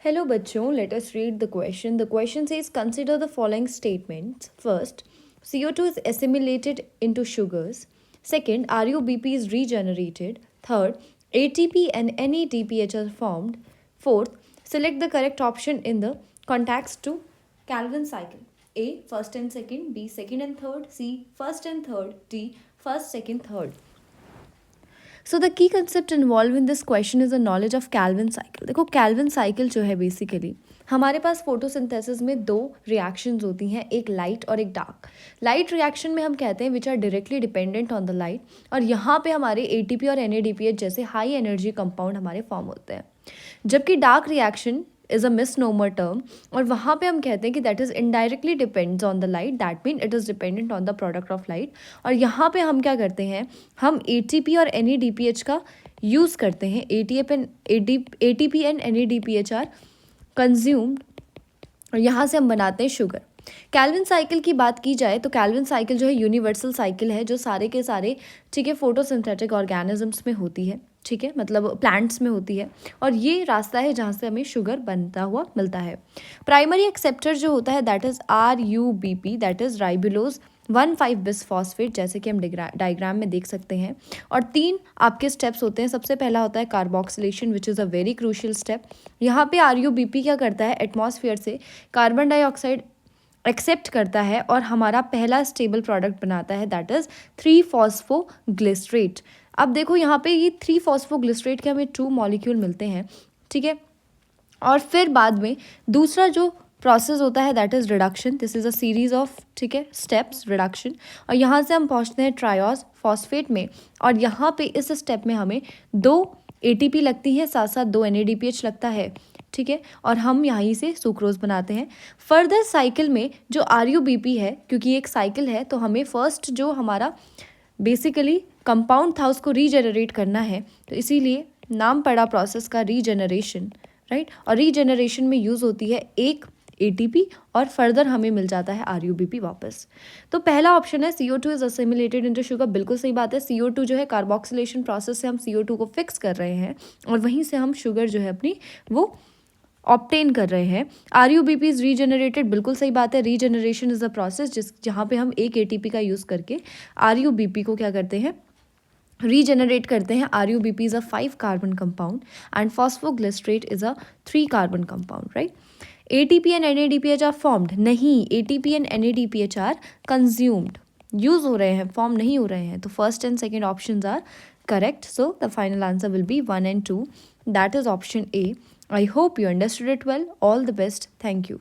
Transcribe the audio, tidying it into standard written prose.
Hello बच्चों, let us read the question. The question says consider the following statements. First, CO2 is assimilated into sugars. Second, RUBP is regenerated. Third, ATP and NADPH are formed. Fourth, select the correct option in the context to Calvin cycle. A, first and second. B, second and third. C, first and third. D, first, second, third. So the key concept involve in this question is the knowledge of Calvin cycle. देखो Calvin cycle जो है basically हमारे पास photosynthesis में दो reactions होती हैं, एक light और एक डार्क. लाइट रिएक्शन में हम कहते हैं which are directly dependent on the light, और यहाँ पे हमारे एटीपी और एनएडीपीएच जैसे हाई एनर्जी कंपाउंड हमारे फॉर्म होते हैं. जबकि dark reaction is a misnomer term, और वहाँ पे हम कहते हैं कि that is indirectly depends on the light, that mean it is dependent on the product of light. और यहाँ पे हम क्या करते हैं, हम एटीपी और एनएडीपीएच का यूज़ करते हैं. ATP and NADPH are consumed, और यहाँ से हम बनाते हैं शुगर. कैल्विन साइकिल की बात की जाए तो कैल्विन साइकिल जो है यूनिवर्सल साइकिल है, जो सारे के सारे ठीक है फोटोसिंथेटिक ऑर्गेनिजम्स में होती है, ठीक है, मतलब प्लांट्स में होती है, और ये रास्ता है जहाँ से हमें शुगर बनता हुआ मिलता है. प्राइमरी एक्सेप्टर जो होता है that is RUBP, that is ribulose 1,5 bisphosphate, जैसे कि हम डायग्राम में देख सकते हैं. और 3 आपके स्टेप्स होते हैं. सबसे पहला होता है carboxylation which is a very crucial step. यहाँ पे RUBP क्या करता है, एटमॉस्फेयर से कार्बन डाइऑक्साइड एक्सेप्ट करता है और हमारा पहला स्टेबल प्रोडक्ट बनाता है, दैट इज़ 3-फॉस्फोग्लिसरेट. अब देखो यहाँ पे ये 3-फॉस्फोग्लिसरेट के हमें 2 मॉलिक्यूल मिलते हैं, ठीक है. और फिर बाद में दूसरा जो प्रोसेस होता है that is reduction. This is a series of ठीक है स्टेप्स रिडक्शन, और यहाँ से हम पहुँचते हैं ट्रायोस फॉस्फेट में, और यहाँ पे इस स्टेप में हमें 2 ATP लगती है, साथ साथ 2 NADPH लगता है, ठीक है, और हम यहीं से सुक्रोज बनाते हैं. फर्दर साइकिल में जो RUBP है, क्योंकि एक साइकिल है तो हमें फर्स्ट जो हमारा बेसिकली कंपाउंड था उसको रीजनरेट करना है, तो इसीलिए नाम पड़ा प्रोसेस का रीजनरेशन, राइट. और रीजनरेशन में यूज़ होती है एक ATP, और फर्दर हमें मिल जाता है RUBP वापस. तो पहला ऑप्शन है CO2 is assimilated into sugar. बिल्कुल सही बात है. CO2 जो है कार्बोक्सिलेशन प्रोसेस से हम CO2 को फिक्स कर रहे हैं, और वहीं से हम शुगर जो है अपनी वो ऑब्टेन कर रहे हैं. RUBP इज रीजनरेटेड, बिल्कुल सही बात है. रीजनरेशन इज अ प्रोसेस जहाँ पे हम एक ATP का यूज़ करके RUBP को क्या करते हैं, रीजनरेट करते हैं. RUBP is a 5 carbon compound and phosphoglycerate is a 3 carbon compound, right. ATP and NADPH are formed, नहीं, ATP and NADPH are consumed, use हो रहे हैं, फॉर्म नहीं हो रहे हैं. तो first and second option are correct. So the final answer will be 1 and 2. That is option A. I hope you understood it well. All the best. Thank you.